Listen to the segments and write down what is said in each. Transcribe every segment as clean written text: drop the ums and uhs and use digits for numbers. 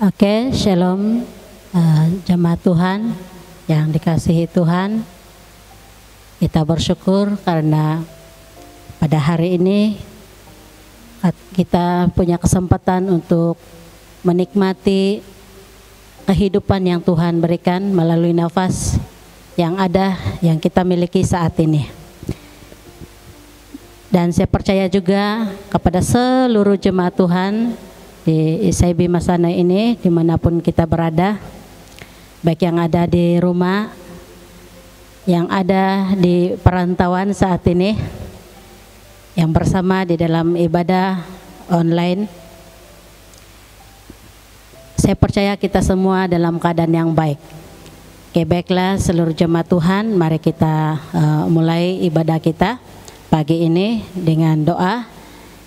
Oke, shalom jemaat Tuhan yang dikasihi Tuhan. Kita bersyukur karena pada hari ini kita punya kesempatan untuk menikmati kehidupan yang Tuhan berikan melalui nafas yang ada, yang kita miliki saat ini. Dan saya percaya juga kepada seluruh jemaat Tuhan di ICB Masana ini, dimanapun kita berada, baik yang ada di rumah, yang ada di perantauan saat ini, yang bersama di dalam ibadah online. Saya percaya kita semua dalam keadaan yang baik. Oke, baiklah seluruh jemaat Tuhan, mari kita mulai ibadah kita pagi ini dengan doa.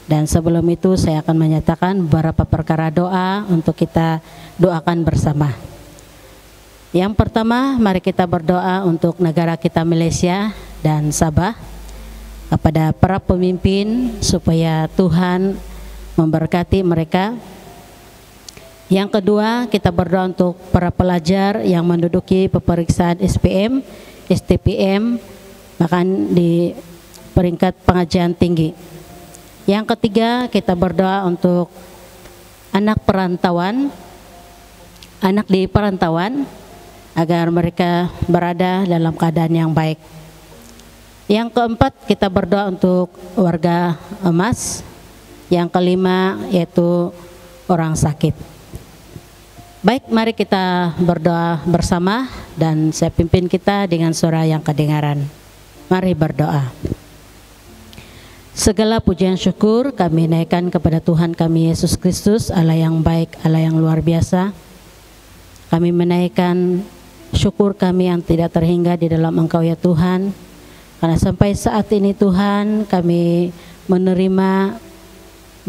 Dan sebelum itu saya akan menyatakan beberapa perkara doa untuk kita doakan bersama. Yang pertama, mari kita berdoa untuk negara kita Malaysia dan Sabah, kepada para pemimpin supaya Tuhan memberkati mereka. Yang kedua, kita berdoa untuk para pelajar yang menduduki peperiksaan SPM, STPM, bahkan di peringkat pengajian tinggi. Yang ketiga, kita berdoa untuk anak perantauan, anak di perantauan, agar mereka berada dalam keadaan yang baik. Yang keempat, kita berdoa untuk warga emas. Yang kelima, yaitu orang sakit. Baik, mari kita berdoa bersama dan saya pimpin kita dengan suara yang kedengaran. Mari berdoa. Segala pujian syukur kami naikkan kepada Tuhan kami Yesus Kristus, Allah yang baik, Allah yang luar biasa. Kami menaikkan syukur kami yang tidak terhingga di dalam Engkau ya Tuhan. Karena sampai saat ini Tuhan, kami menerima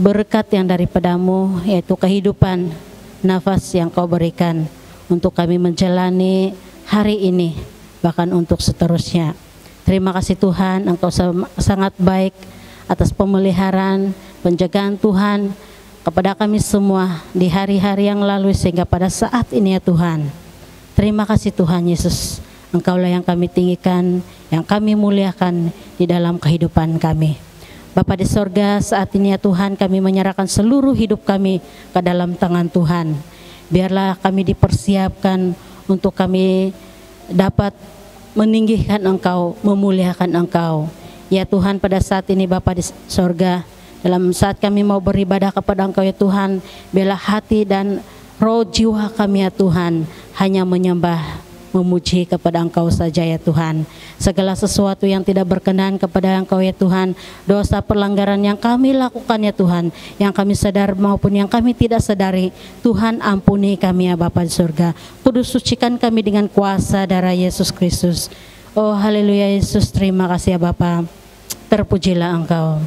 berkat yang daripadamu, yaitu kehidupan, nafas yang Kau berikan untuk kami menjalani hari ini, bahkan untuk seterusnya. Terima kasih Tuhan, Engkau sangat baik atas pemeliharaan, penjagaan Tuhan kepada kami semua di hari-hari yang lalu sehingga pada saat ini ya Tuhan. Terima kasih Tuhan Yesus, Engkaulah yang kami tinggikan, yang kami muliakan di dalam kehidupan kami. Bapa di sorga, saat ini ya Tuhan, kami menyerahkan seluruh hidup kami ke dalam tangan Tuhan. Biarlah kami dipersiapkan untuk kami dapat meninggikan Engkau, memuliakan Engkau. Ya Tuhan, pada saat ini Bapa di sorga, dalam saat kami mau beribadah kepada Engkau ya Tuhan, biarlah hati dan roh jiwa kami ya Tuhan hanya menyembah, memuji kepada Engkau saja ya Tuhan. Segala sesuatu yang tidak berkenan kepada Engkau ya Tuhan, dosa pelanggaran yang kami lakukan ya Tuhan, yang kami sadar maupun yang kami tidak sadari, Tuhan ampuni kami ya Bapa di surga. Kudus sucikan kami dengan kuasa darah Yesus Kristus. Oh haleluya Yesus, terima kasih ya Bapa. Terpujilah Engkau.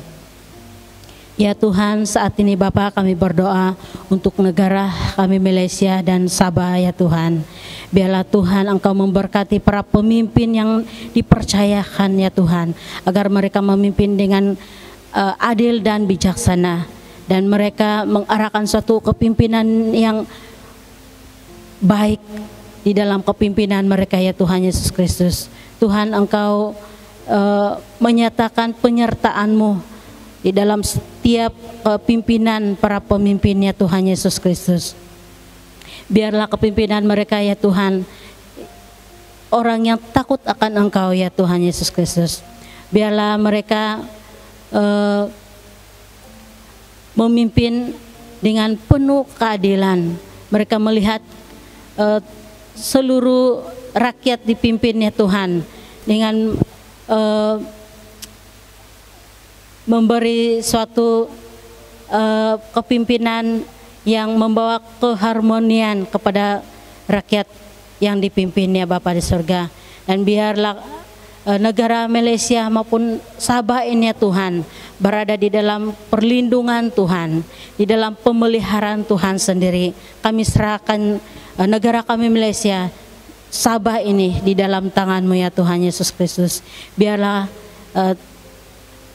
Ya Tuhan, saat ini Bapa kami berdoa untuk negara kami Malaysia dan Sabah ya Tuhan. Biarlah Tuhan Engkau memberkati para pemimpin yang dipercayakan ya Tuhan, agar mereka memimpin dengan adil dan bijaksana, dan mereka mengarahkan suatu kepimpinan yang baik di dalam kepimpinan mereka ya Tuhan Yesus Kristus. Tuhan Engkau menyatakan penyertaan-Mu di dalam setiap pimpinan para pemimpinnya Tuhan Yesus Kristus. Biarlah kepimpinan mereka ya Tuhan orang yang takut akan Engkau ya Tuhan Yesus Kristus. Biarlah mereka memimpin dengan penuh keadilan. Mereka melihat seluruh rakyat dipimpinnya Tuhan dengan memberi suatu kepimpinan yang membawa keharmonian kepada rakyat yang dipimpinnya Bapa di surga. Dan biarlah negara Malaysia maupun Sabah ini ya Tuhan berada di dalam perlindungan Tuhan, di dalam pemeliharaan Tuhan sendiri. Kami serahkan negara kami Malaysia, Sabah ini di dalam tangan-Mu ya Tuhan Yesus Kristus. Biarlah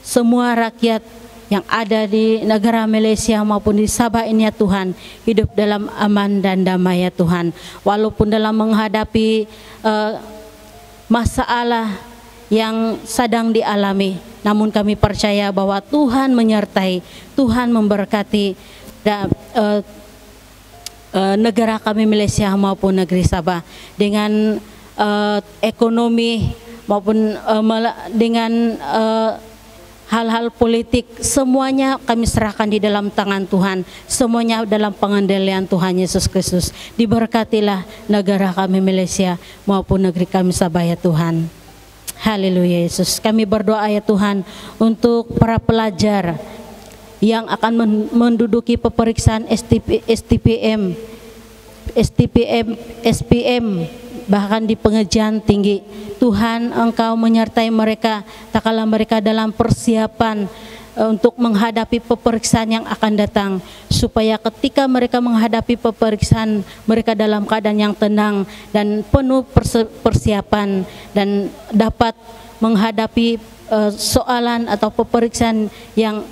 semua rakyat yang ada di negara Malaysia maupun di Sabah ini ya Tuhan, hidup dalam aman dan damai ya Tuhan. Walaupun dalam menghadapi masalah yang sedang dialami, namun kami percaya bahwa Tuhan menyertai, Tuhan memberkati negara kami Malaysia maupun negeri Sabah dengan ekonomi maupun dengan hal-hal politik, semuanya kami serahkan di dalam tangan Tuhan, semuanya dalam pengendalian Tuhan Yesus Kristus. Diberkatilah negara kami Malaysia maupun negeri kami Sabah ya Tuhan. Haleluya Yesus. Kami berdoa ya Tuhan untuk para pelajar yang akan menduduki peperiksaan SPM, SPM, bahkan di pengajian tinggi. Tuhan, Engkau menyertai mereka tak kala mereka dalam persiapan untuk menghadapi peperiksaan yang akan datang, supaya ketika mereka menghadapi peperiksaan mereka dalam keadaan yang tenang dan penuh persiapan dan dapat menghadapi soalan atau peperiksaan yang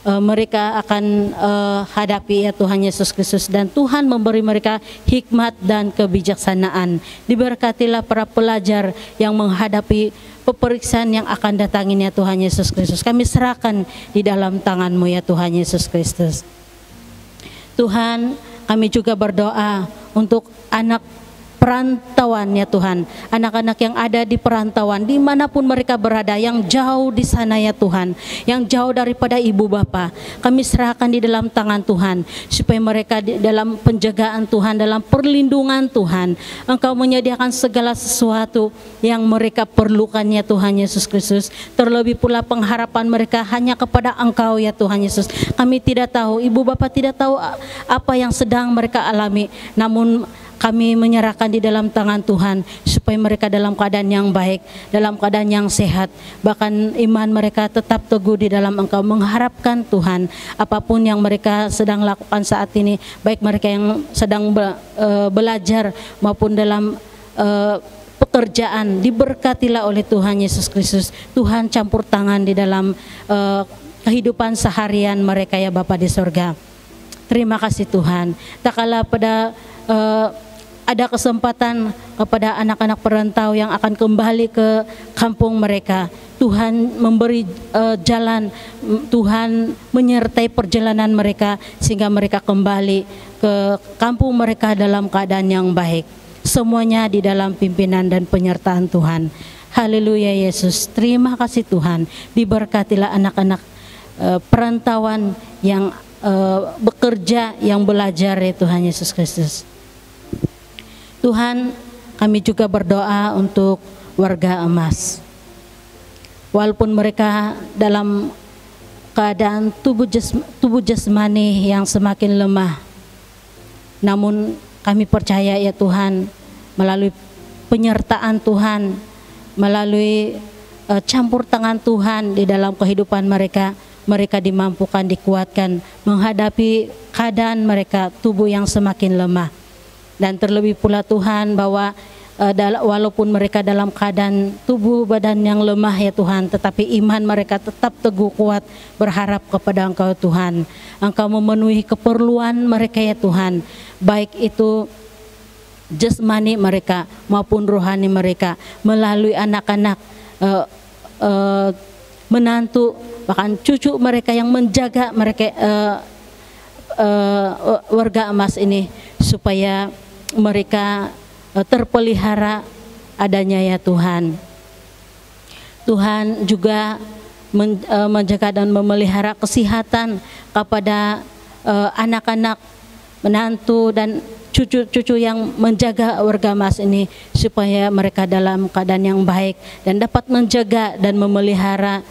mereka akan hadapi ya Tuhan Yesus Kristus, dan Tuhan memberi mereka hikmat dan kebijaksanaan. Diberkatilah para pelajar yang menghadapi peperiksaan yang akan datang ini ya Tuhan Yesus Kristus. Kami serahkan di dalam tangan-Mu ya Tuhan Yesus Kristus. Tuhan, kami juga berdoa untuk anak perantauan ya Tuhan, anak-anak yang ada di perantauan dimanapun mereka berada, yang jauh di sana ya Tuhan, yang jauh daripada ibu bapa, kami serahkan di dalam tangan Tuhan, supaya mereka di dalam penjagaan Tuhan, dalam perlindungan Tuhan. Engkau menyediakan segala sesuatu yang mereka perlukan ya Tuhan Yesus Kristus. Terlebih pula pengharapan mereka hanya kepada Engkau ya Tuhan Yesus. Kami tidak tahu, ibu bapa tidak tahu apa yang sedang mereka alami, namun kami menyerahkan di dalam tangan Tuhan, supaya mereka dalam keadaan yang baik, dalam keadaan yang sehat, bahkan iman mereka tetap teguh di dalam Engkau, mengharapkan Tuhan. Apapun yang mereka sedang lakukan saat ini, baik mereka yang sedang belajar maupun dalam pekerjaan, diberkatilah oleh Tuhan Yesus Kristus. Tuhan campur tangan di dalam kehidupan seharian mereka ya Bapa di sorga. Terima kasih Tuhan. Tak kala pada ada kesempatan kepada anak-anak perantau yang akan kembali ke kampung mereka, Tuhan memberi jalan, Tuhan menyertai perjalanan mereka sehingga mereka kembali ke kampung mereka dalam keadaan yang baik. Semuanya di dalam pimpinan dan penyertaan Tuhan. Haleluya Yesus. Terima kasih Tuhan. Diberkatilah anak-anak perantauan yang bekerja, yang belajar ya Tuhan Yesus Kristus. Tuhan, kami juga berdoa untuk warga emas. Walaupun mereka dalam keadaan tubuh jasmani yang semakin lemah, namun kami percaya ya Tuhan, melalui penyertaan Tuhan, melalui campur tangan Tuhan di dalam kehidupan mereka, mereka dimampukan, dikuatkan menghadapi keadaan mereka tubuh yang semakin lemah. Dan terlebih pula Tuhan, bahwa walaupun mereka dalam keadaan tubuh badan yang lemah ya Tuhan, tetapi iman mereka tetap teguh kuat, berharap kepada Engkau Tuhan. Engkau memenuhi keperluan mereka ya Tuhan, baik itu jasmani mereka maupun rohani mereka, melalui anak-anak, menantu, bahkan cucu mereka yang menjaga mereka, warga emas ini, supaya mereka terpelihara adanya ya Tuhan. Tuhan juga menjaga dan memelihara kesehatan kepada anak-anak, menantu dan cucu-cucu yang menjaga warga emas ini, supaya mereka dalam keadaan yang baik dan dapat menjaga dan memelihara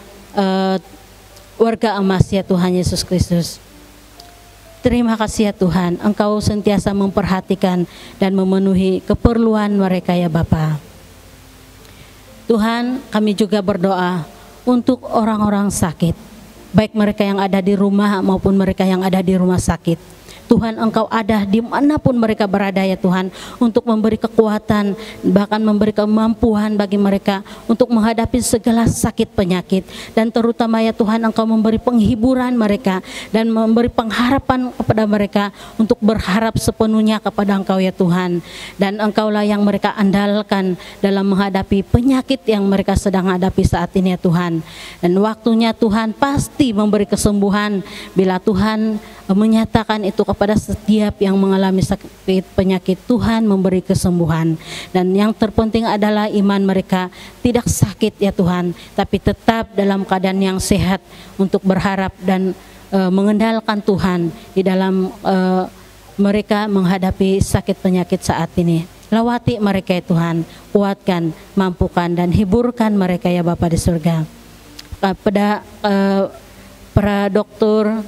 warga emas ya Tuhan Yesus Kristus. Terima kasih ya Tuhan, Engkau sentiasa memperhatikan dan memenuhi keperluan mereka ya Bapa. Tuhan, kami juga berdoa untuk orang-orang sakit, baik mereka yang ada di rumah maupun mereka yang ada di rumah sakit. Tuhan, Engkau ada dimanapun mereka berada ya Tuhan, untuk memberi kekuatan, bahkan memberi kemampuan bagi mereka untuk menghadapi segala sakit penyakit. Dan terutama ya Tuhan, Engkau memberi penghiburan mereka dan memberi pengharapan kepada mereka untuk berharap sepenuhnya kepada Engkau ya Tuhan. Dan Engkaulah yang mereka andalkan dalam menghadapi penyakit yang mereka sedang hadapi saat ini ya Tuhan. Dan waktunya Tuhan pasti memberi kesembuhan bila Tuhan menyatakan itu kepada setiap yang mengalami sakit penyakit. Tuhan memberi kesembuhan, dan yang terpenting adalah iman mereka tidak sakit ya Tuhan, tapi tetap dalam keadaan yang sehat untuk berharap dan mengendalikan Tuhan di dalam mereka menghadapi sakit penyakit saat ini. Lawati mereka ya Tuhan, kuatkan, mampukan dan hiburkan mereka ya Bapa di surga. Pada para dokter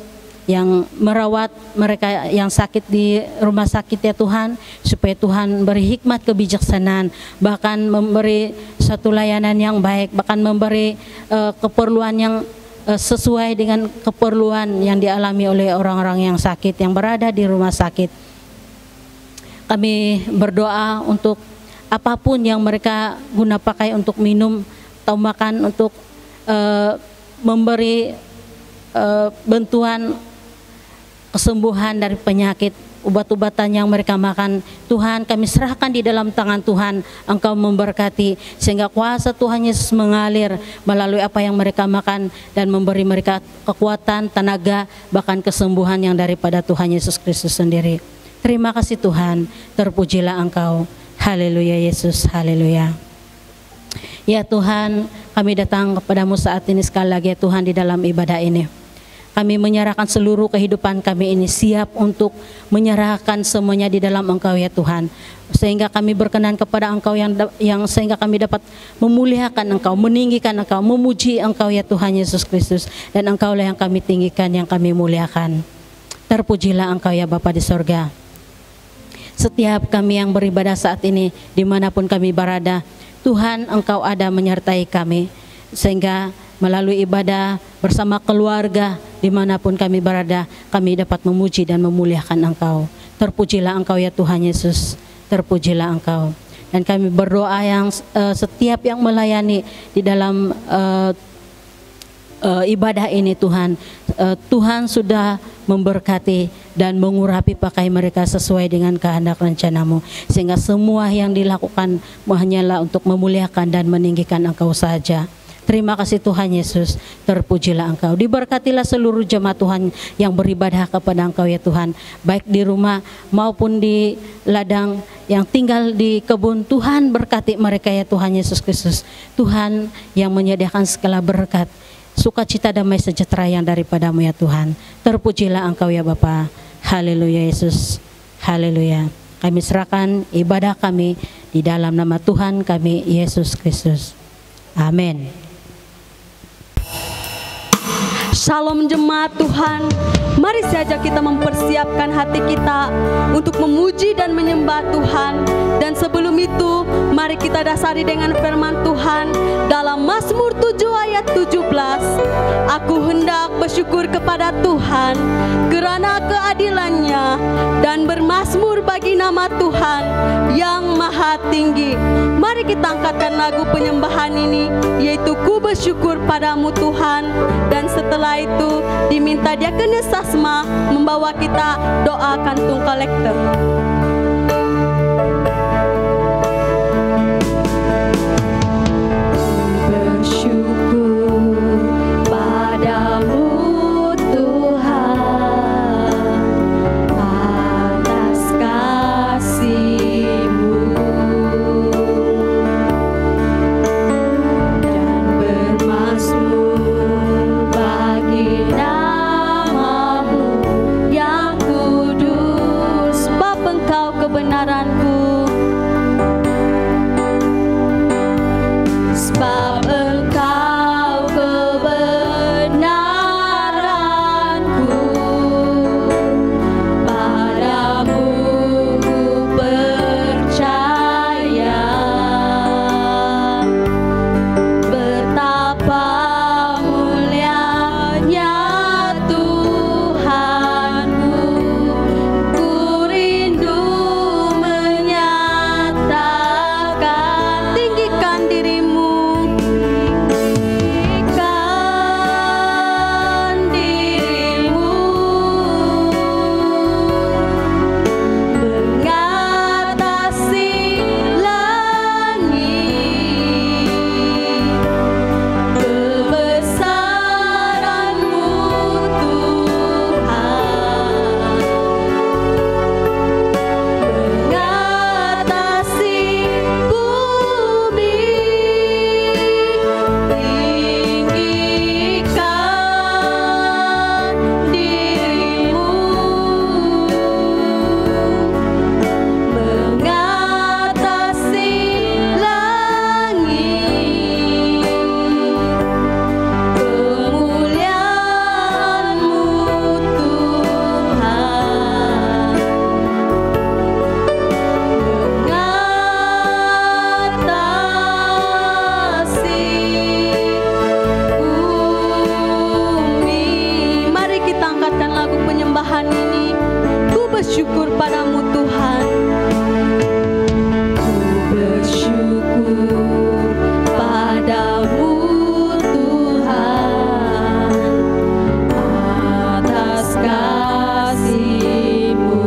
yang merawat mereka yang sakit di rumah sakit ya Tuhan, supaya Tuhan beri hikmat kebijaksanaan, bahkan memberi satu layanan yang baik, bahkan memberi keperluan yang sesuai dengan keperluan yang dialami oleh orang-orang yang sakit yang berada di rumah sakit. Kami berdoa untuk apapun yang mereka guna pakai untuk minum atau makan, untuk memberi bantuan kesembuhan dari penyakit, obat-obatan yang mereka makan. Tuhan, kami serahkan di dalam tangan Tuhan. Engkau memberkati sehingga kuasa Tuhan Yesus mengalir melalui apa yang mereka makan dan memberi mereka kekuatan, tenaga, bahkan kesembuhan yang daripada Tuhan Yesus Kristus sendiri. Terima kasih Tuhan, terpujilah Engkau. Haleluya Yesus, haleluya. Ya Tuhan, kami datang kepadamu saat ini sekali lagi ya Tuhan di dalam ibadah ini. Kami menyerahkan seluruh kehidupan kami ini, siap untuk menyerahkan semuanya di dalam Engkau ya Tuhan, sehingga kami berkenan kepada Engkau yang sehingga kami dapat memuliakan Engkau, meninggikan Engkau, memuji Engkau ya Tuhan Yesus Kristus. Dan Engkaulah yang kami tinggikan, yang kami muliakan. Terpujilah Engkau ya Bapa di sorga. Setiap kami yang beribadah saat ini, dimanapun kami berada, Tuhan Engkau ada menyertai kami, sehingga melalui ibadah bersama keluarga dimanapun kami berada, kami dapat memuji dan memuliakan Engkau. Terpujilah Engkau ya Tuhan Yesus, terpujilah Engkau. Dan kami berdoa yang setiap yang melayani di dalam ibadah ini Tuhan, Tuhan sudah memberkati dan mengurapi pakai mereka sesuai dengan kehendak rencanamu, sehingga semua yang dilakukan hanyalah untuk memuliakan dan meninggikan Engkau saja. Terima kasih Tuhan Yesus, terpujilah Engkau. Diberkatilah seluruh jemaat Tuhan yang beribadah kepada Engkau ya Tuhan, baik di rumah maupun di ladang, yang tinggal di kebun. Tuhan berkati mereka ya Tuhan Yesus Kristus. Tuhan yang menyediakan segala berkat, sukacita, damai sejahtera yang daripadamu ya Tuhan. Terpujilah Engkau ya Bapa. Haleluya Yesus, haleluya. Kami serahkan ibadah kami di dalam nama Tuhan kami Yesus Kristus. Amin. Shalom jemaat Tuhan, mari saja kita mempersiapkan hati kita untuk memuji dan menyembah Tuhan. Dan sebelum itu, mari kita dasari dengan firman Tuhan dalam Mazmur 7 ayat 17. Aku hendak bersyukur kepada Tuhan kerana keadilannya, dan bermazmur bagi nama Tuhan yang maha tinggi. Mari kita angkatkan lagu penyembahan ini, yaitu Ku Bersyukur Padamu Tuhan. Dan setelah itu diminta Diakonis Sasma membawa kita doa kantung kolektor. bersyukur padamu Tuhan. Ku bersyukur padamu Tuhan atas kasih-Mu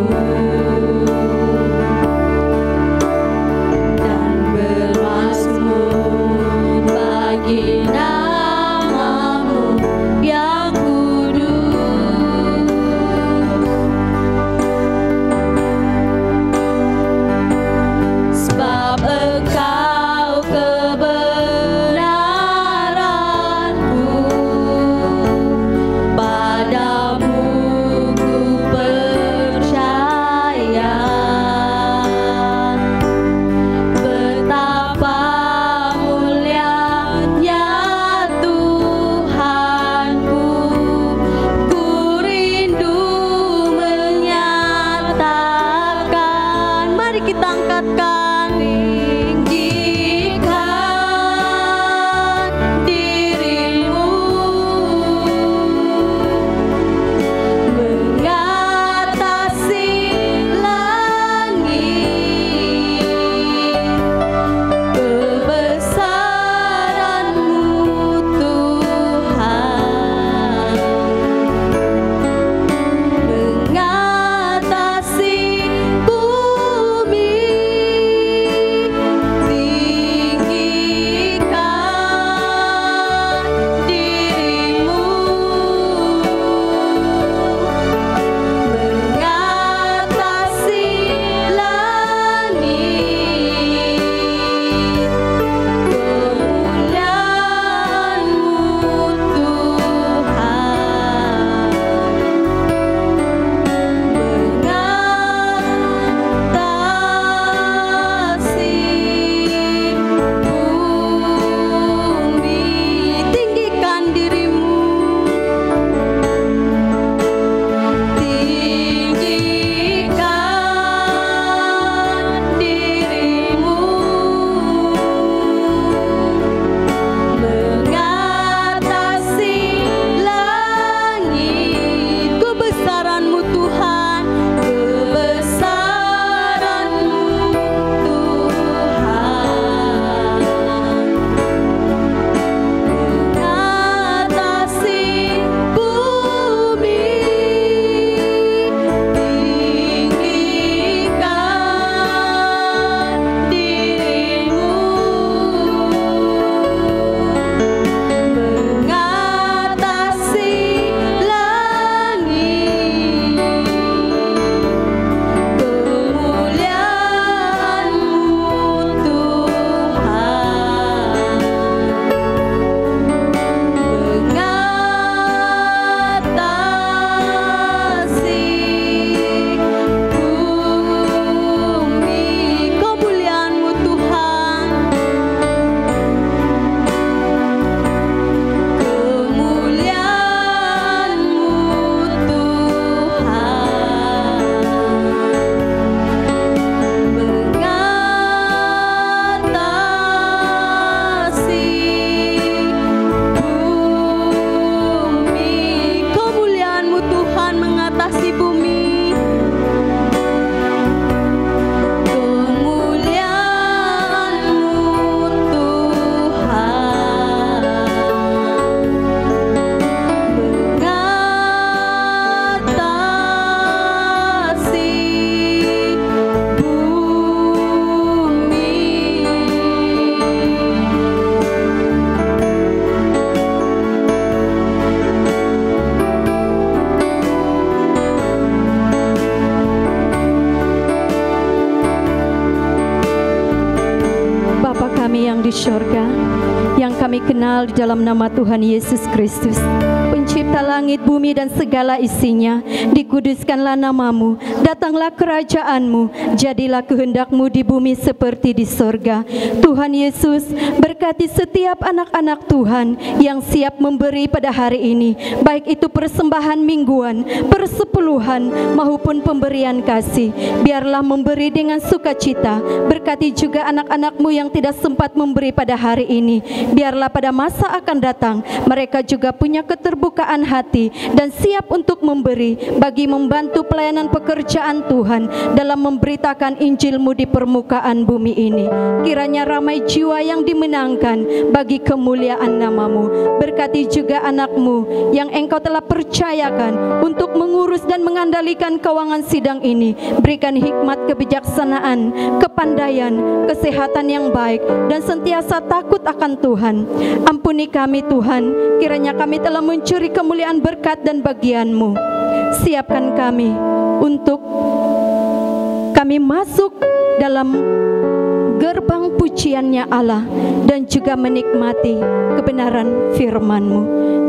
dan bermazmur bagi nama-Mu yang kudus. Sebab Engkau kebenaranku, padamu ku percaya. Betapa mulianya Tuhanku, ku rindu menyatakan. Mari kita angkatkan. Tinggikan diri-Mu mengatasi langit, kebesaran-Mu Tuhan mengatasi bumi. Tinggikan diri-Mu mengatasi langit, kemuliaan-Mu Tuhan, kebesaran-Mu Tuhan mengatasi bumi. Tinggikan diri-Mu mengatasi langit, kemuliaan-Mu Tuhan mengatasi bumi. Kemuliaan-Mu Tuhan, kemuliaan-Mu Tuhan mengatasi bumi. Kemuliaan-Mu Tuhan mengatasi Bapa kami yang di sorga, yang kami kenal di dalam nama Tuhan Yesus Kristus, pencipta langit, bumi, dan segala isinya. Dikuduskanlah nama-Mu, datanglah kerajaan-Mu, jadilah kehendak-Mu di bumi seperti di sorga. Tuhan Yesus, berkati setiap anak-anak Tuhan yang siap memberi pada hari ini, baik itu persembahan mingguan, persepuluhan, maupun pemberian kasih. Biarlah memberi dengan sukacita. Berkati juga anak-anak-Mu yang tidak sempat memberi pada hari ini. Biarlah pada masa akan datang mereka juga punya keterbukaan kerendahan hati dan siap untuk memberi bagi membantu pelayanan pekerjaan Tuhan dalam memberitakan Injil-Mu di permukaan bumi ini. Kiranya ramai jiwa yang dimenangkan bagi kemuliaan nama-Mu. Berkati juga anak-Mu yang Engkau telah percayakan untuk mengurus dan mengandalkan keuangan sidang ini. Berikan hikmat, kebijaksanaan, kepandaian, kesehatan yang baik, dan sentiasa takut akan Tuhan. Ampuni kami Tuhan, kiranya kami telah mencuri kemuliaan berkat dan bagian-Mu. Siapkan kami untuk kami masuk dalam gerbang pujiannya Allah dan juga menikmati kebenaran firman-Mu.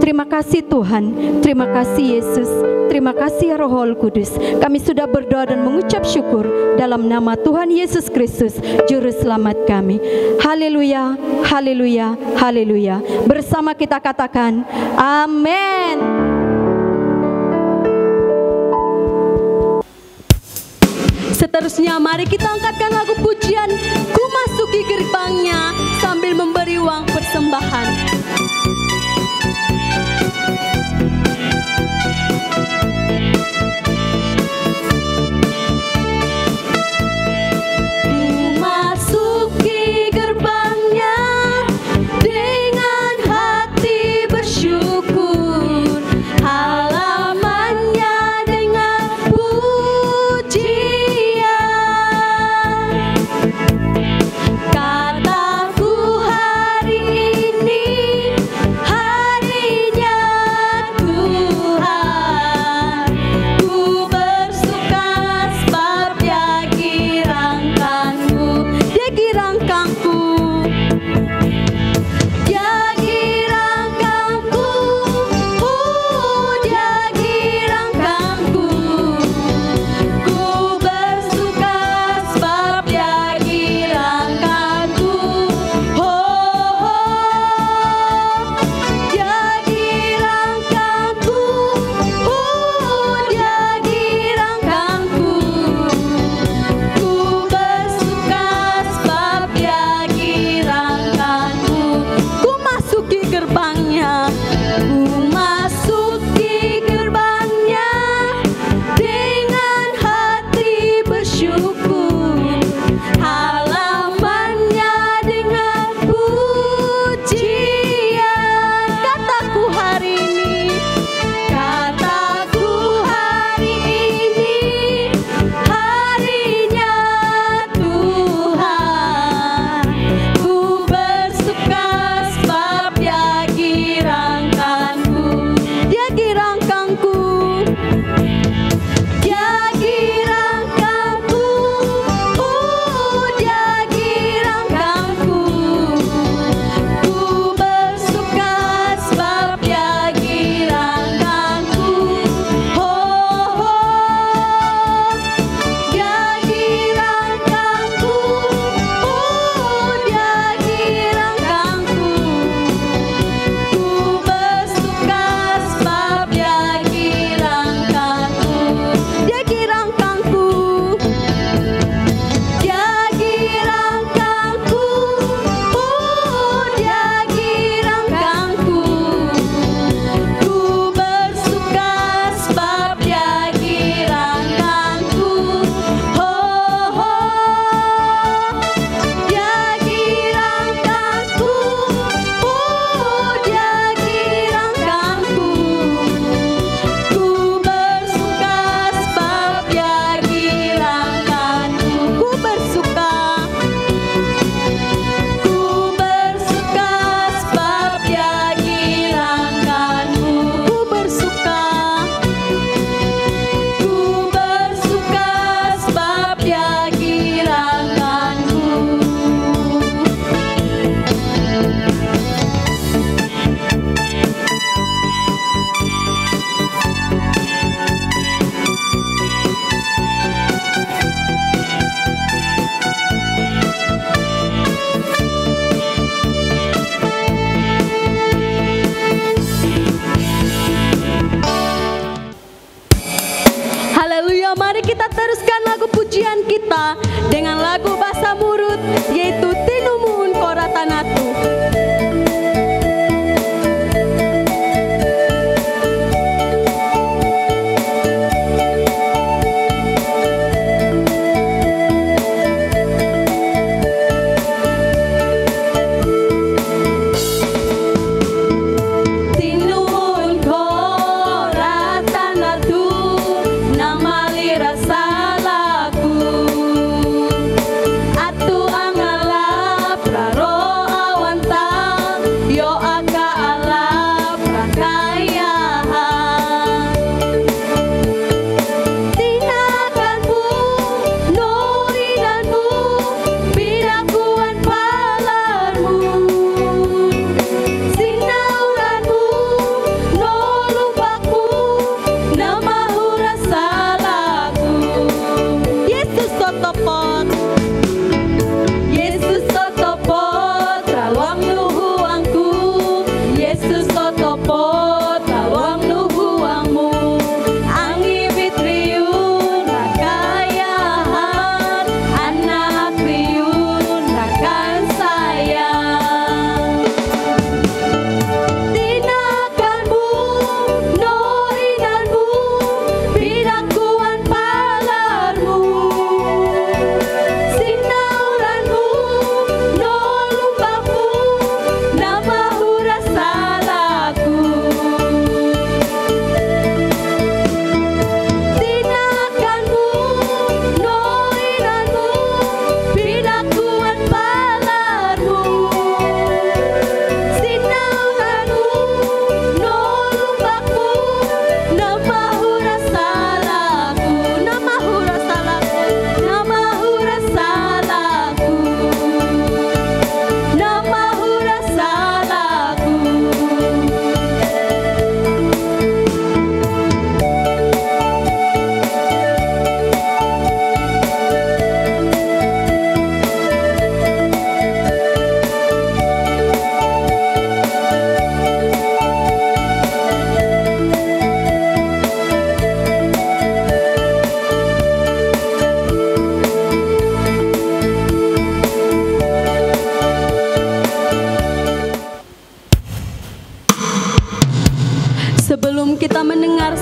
Terima kasih Tuhan, terima kasih Yesus, terima kasih Roh Kudus. Kami sudah berdoa dan mengucap syukur dalam nama Tuhan Yesus Kristus, Juru Selamat kami. Haleluya, haleluya, haleluya. Bersama kita katakan, amin. Seterusnya mari kita angkatkan lagu pujian Ku Masuki Gerbangnya sambil memberi uang persembahan.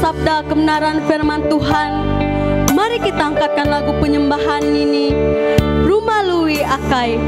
sabda kebenaran firman Tuhan. Mari kita angkatkan lagu penyembahan ini, Rumah Lui Akai.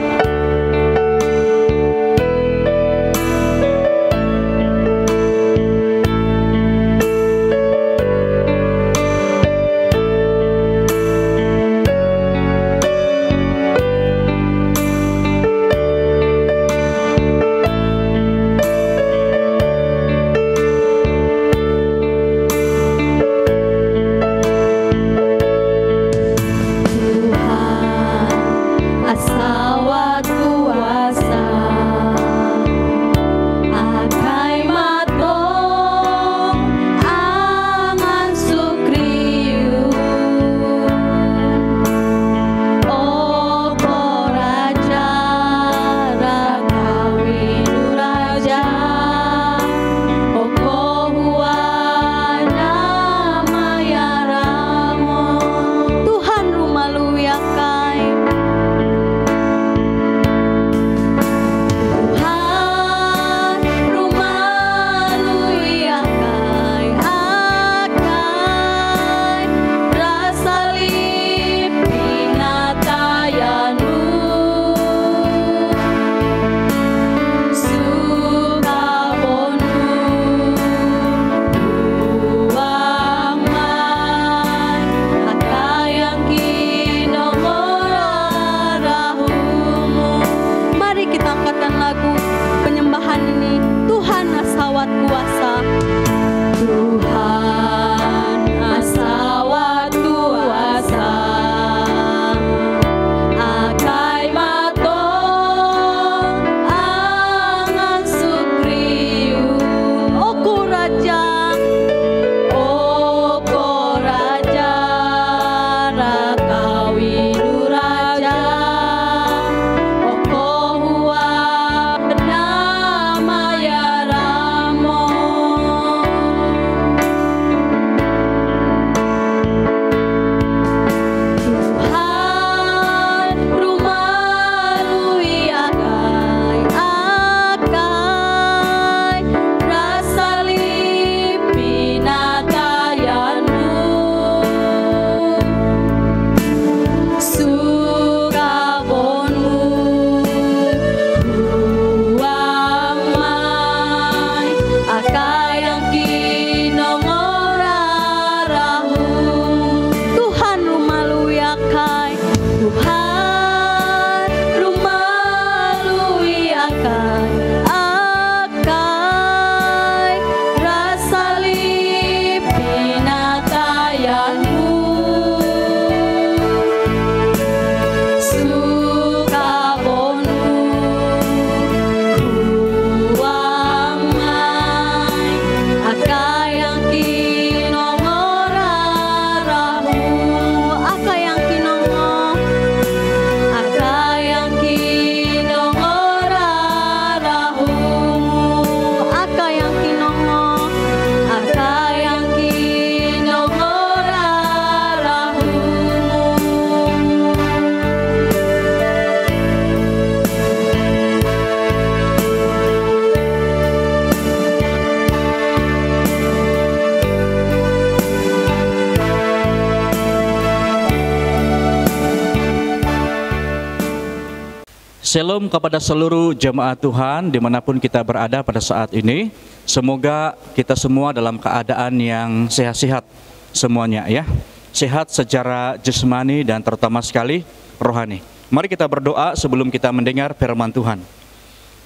Shalom kepada seluruh jemaat Tuhan dimanapun kita berada pada saat ini. Semoga kita semua dalam keadaan yang sehat-sehat semuanya ya. Sehat secara jasmani dan terutama sekali rohani. Mari kita berdoa sebelum kita mendengar firman Tuhan.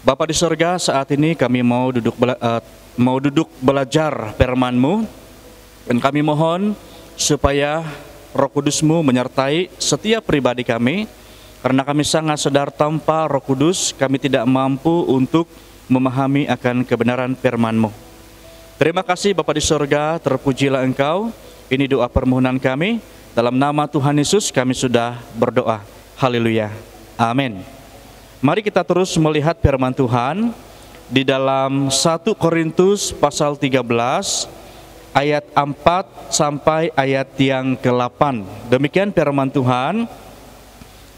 Bapa di surga, saat ini kami mau duduk belajar firman-Mu, dan kami mohon supaya Roh Kudus-Mu menyertai setiap pribadi kami. Karena kami sangat sadar tanpa Roh Kudus kami tidak mampu untuk memahami akan kebenaran firman-Mu. Terima kasih Bapa di surga, terpujilah Engkau. Ini doa permohonan kami. Dalam nama Tuhan Yesus kami sudah berdoa. Haleluya. Amin. Mari kita terus melihat firman Tuhan di dalam 1 Korintus pasal 13 ayat 4 sampai ayat yang ke-8. Demikian firman Tuhan.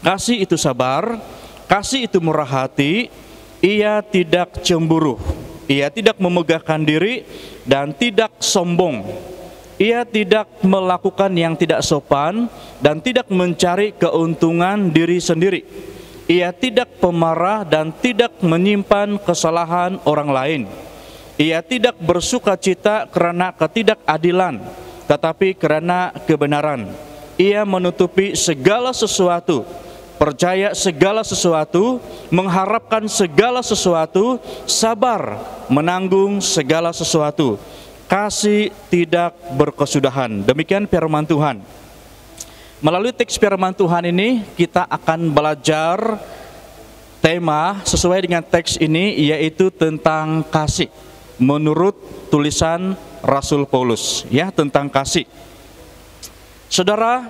Kasih itu sabar, kasih itu murah hati, ia tidak cemburu, ia tidak memegahkan diri dan tidak sombong. Ia tidak melakukan yang tidak sopan dan tidak mencari keuntungan diri sendiri. Ia tidak pemarah dan tidak menyimpan kesalahan orang lain. Ia tidak bersukacita karena ketidakadilan, tetapi karena kebenaran. Ia menutupi segala sesuatu, percaya segala sesuatu, mengharapkan segala sesuatu, sabar menanggung segala sesuatu. Kasih tidak berkesudahan. Demikian firman Tuhan. Melalui teks firman Tuhan ini kita akan belajar tema sesuai dengan teks ini, yaitu tentang kasih. Menurut tulisan Rasul Paulus, ya, tentang kasih. Saudara,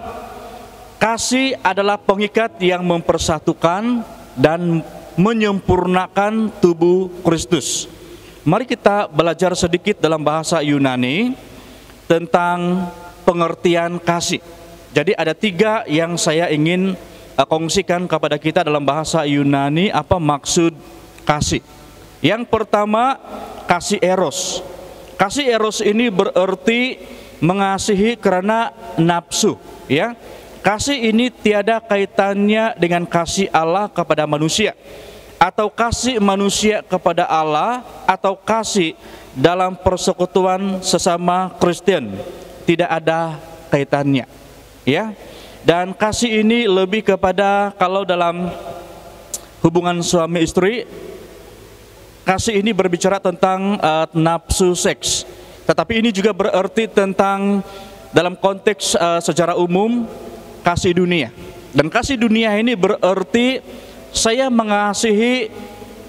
kasih adalah pengikat yang mempersatukan dan menyempurnakan tubuh Kristus. Mari kita belajar sedikit dalam bahasa Yunani tentang pengertian kasih. Jadi ada 3 yang saya ingin kongsikan kepada kita dalam bahasa Yunani apa maksud kasih. Yang pertama, kasih eros. Kasih eros ini berarti mengasihi karena nafsu, ya. Kasih ini tiada kaitannya dengan kasih Allah kepada manusia, atau kasih manusia kepada Allah, atau kasih dalam persekutuan sesama Kristen. Tidak ada kaitannya, ya. Dan kasih ini lebih kepada, kalau dalam hubungan suami istri, kasih ini berbicara tentang nafsu seks. Tetapi ini juga berarti tentang dalam konteks secara umum kasih dunia. Dan kasih dunia ini berarti saya mengasihi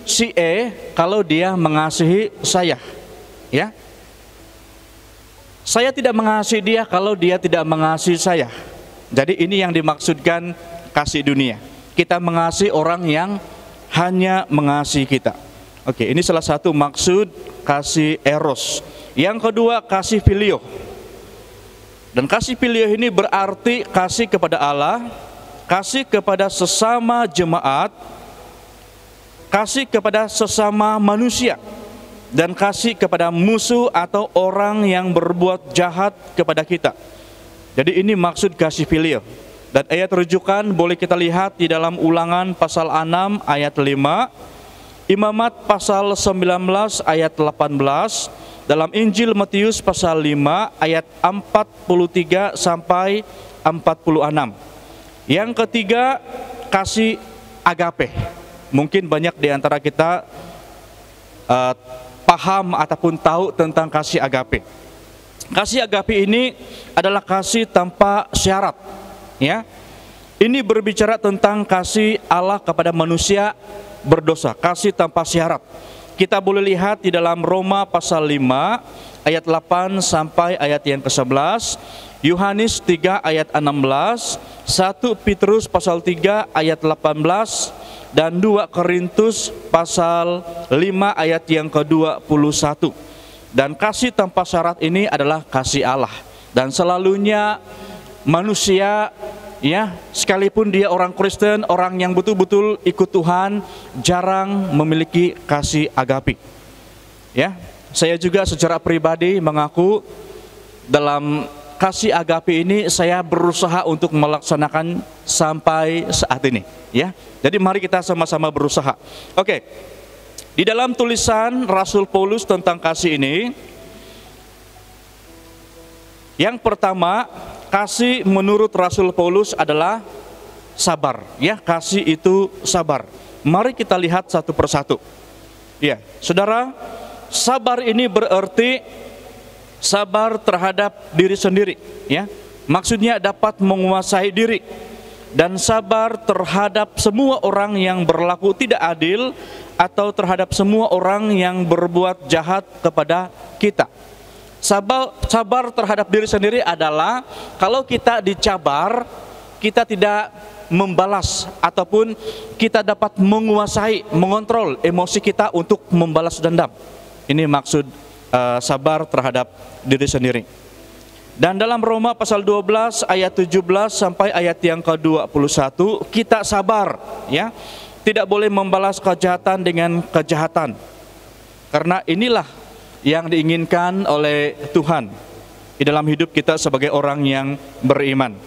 si E kalau dia mengasihi saya, ya. Saya tidak mengasihi dia kalau dia tidak mengasihi saya. Jadi ini yang dimaksudkan kasih dunia. Kita mengasihi orang yang hanya mengasihi kita. Oke, ini salah satu maksud kasih eros. Yang kedua, kasih filio. Dan kasih filio ini berarti kasih kepada Allah, kasih kepada sesama jemaat, kasih kepada sesama manusia, dan kasih kepada musuh atau orang yang berbuat jahat kepada kita. Jadi ini maksud kasih filio. Dan ayat rujukan boleh kita lihat di dalam Ulangan pasal 6 ayat 5, Imamat pasal 19 ayat 18, dalam Injil Matius pasal 5 ayat 43 sampai 46. Yang ketiga, kasih agape. Mungkin banyak di antara kita paham ataupun tahu tentang kasih agape. Kasih agape ini adalah kasih tanpa syarat, ya. Ini berbicara tentang kasih Allah kepada manusia berdosa, kasih tanpa syarat. Kita boleh lihat di dalam Roma pasal 5 ayat 8 sampai ayat yang ke-11, Yohanes 3 ayat 16, 1 Petrus pasal 3 ayat 18, dan 2 Korintus pasal 5 ayat yang ke-21. Dan kasih tanpa syarat ini adalah kasih Allah. Dan selalunya manusia, ya, sekalipun dia orang Kristen, orang yang betul-betul ikut Tuhan, jarang memiliki kasih agape. Ya, saya juga secara pribadi mengaku dalam kasih agape ini saya berusaha untuk melaksanakan sampai saat ini, ya. Jadi mari kita sama-sama berusaha. Oke. Di dalam tulisan Rasul Paulus tentang kasih ini, yang pertama, kasih menurut Rasul Paulus adalah sabar, ya. Kasih itu sabar. Mari kita lihat satu persatu. Ya, saudara, sabar ini berarti sabar terhadap diri sendiri, ya. Maksudnya dapat menguasai diri, dan sabar terhadap semua orang yang berlaku tidak adil atau terhadap semua orang yang berbuat jahat kepada kita. Sabar terhadap diri sendiri adalah kalau kita dicabar, kita tidak membalas ataupun kita dapat menguasai, mengontrol emosi kita untuk membalas dendam. Ini maksud sabar terhadap diri sendiri. Dan dalam Roma pasal 12 ayat 17 sampai ayat yang ke-21, kita sabar, ya. Tidak boleh membalas kejahatan dengan kejahatan. Karena inilah yang diinginkan oleh Tuhan. di dalam hidup kita sebagai orang yang beriman.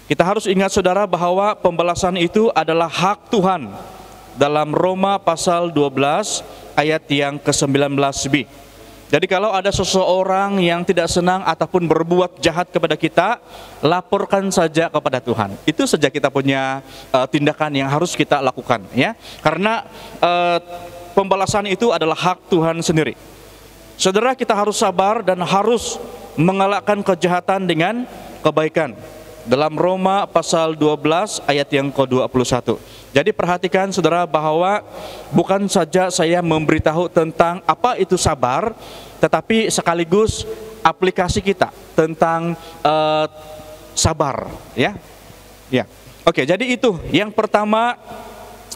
Kita harus ingat saudara bahwa pembalasan itu adalah hak Tuhan dalam Roma pasal 12 ayat yang ke-19b. Jadi kalau ada seseorang yang tidak senang ataupun berbuat jahat kepada kita, laporkan saja kepada Tuhan. Itu saja kita punya tindakan yang harus kita lakukan, ya. Karena pembalasan itu adalah hak Tuhan sendiri. Saudara, kita harus sabar dan harus mengalahkan kejahatan dengan kebaikan. Dalam Roma pasal 12 ayat yang ke-21. Jadi perhatikan saudara bahwa bukan saja saya memberitahu tentang apa itu sabar, tetapi sekaligus aplikasi kita tentang sabar, ya. Ya. Oke, jadi itu yang pertama,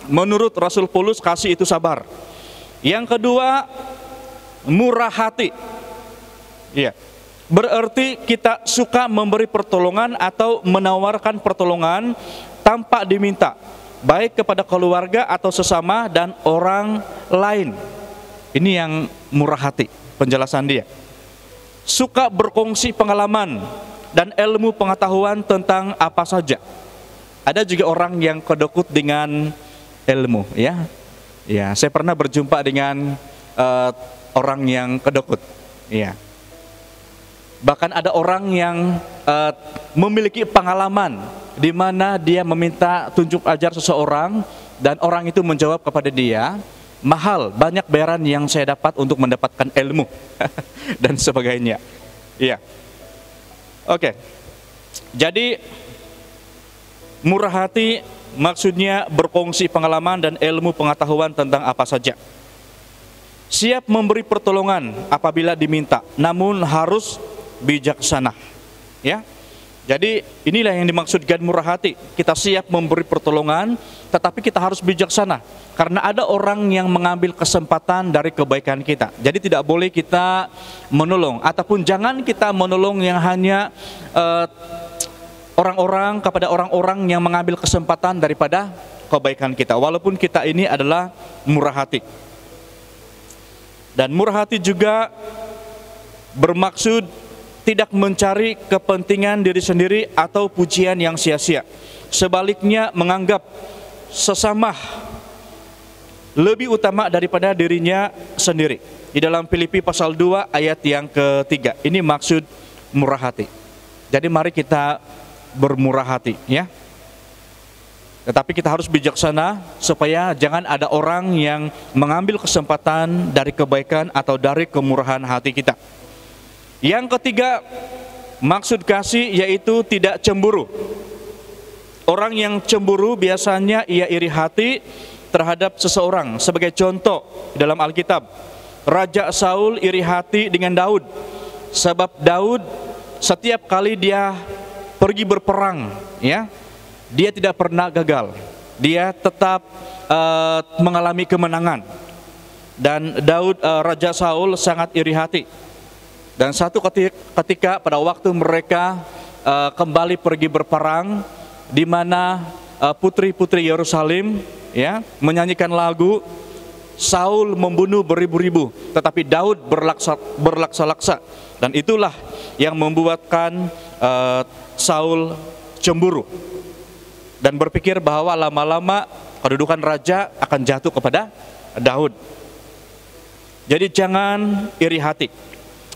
menurut Rasul Paulus kasih itu sabar. Yang kedua, murah hati. Iya. Berarti kita suka memberi pertolongan atau menawarkan pertolongan tanpa diminta, baik kepada keluarga atau sesama dan orang lain. Ini yang murah hati, penjelasan dia. Suka berkongsi pengalaman dan ilmu pengetahuan tentang apa saja. Ada juga orang yang kedekut dengan ilmu, ya. Ya, saya pernah berjumpa dengan orang yang kedekut, ya. Bahkan ada orang yang memiliki pengalaman di mana dia meminta tunjuk ajar seseorang dan orang itu menjawab kepada dia, mahal, banyak bayaran yang saya dapat untuk mendapatkan ilmu dan sebagainya. Iya. Oke. Jadi murah hati maksudnya berkongsi pengalaman dan ilmu pengetahuan tentang apa saja. Siap memberi pertolongan apabila diminta, namun harus bijaksana, ya. Jadi inilah yang dimaksudkan murah hati. Kita siap memberi pertolongan, tetapi kita harus bijaksana. Karena ada orang yang mengambil kesempatan dari kebaikan kita. Jadi tidak boleh kita menolong, ataupun jangan kita menolong yang hanya orang-orang kepada orang-orang yang mengambil kesempatan daripada kebaikan kita. Walaupun kita ini adalah murah hati. Dan murah hati juga bermaksud tidak mencari kepentingan diri sendiri atau pujian yang sia-sia. Sebaliknya menganggap sesama lebih utama daripada dirinya sendiri. Di dalam Filipi pasal 2 ayat yang ke-3. Ini maksud murah hati. Jadi mari kita bermurah hati, ya. Tetapi kita harus bijaksana supaya jangan ada orang yang mengambil kesempatan dari kebaikan atau dari kemurahan hati kita. Yang ketiga, maksud kasih yaitu tidak cemburu. Orang yang cemburu biasanya ia iri hati terhadap seseorang. Sebagai contoh dalam Alkitab, Raja Saul iri hati dengan Daud. Sebab Daud setiap kali dia pergi berperang, ya, dia tidak pernah gagal. Dia tetap mengalami kemenangan. Dan Daud, Raja Saul sangat iri hati. Dan satu ketika pada waktu mereka kembali pergi berperang, di mana putri-putri Yerusalem, ya, menyanyikan lagu, Saul membunuh beribu-ribu, tetapi Daud berlaksa-laksa. Dan itulah yang membuatkan Saul cemburu dan berpikir bahwa lama-lama kedudukan raja akan jatuh kepada Daud. Jadi jangan iri hati.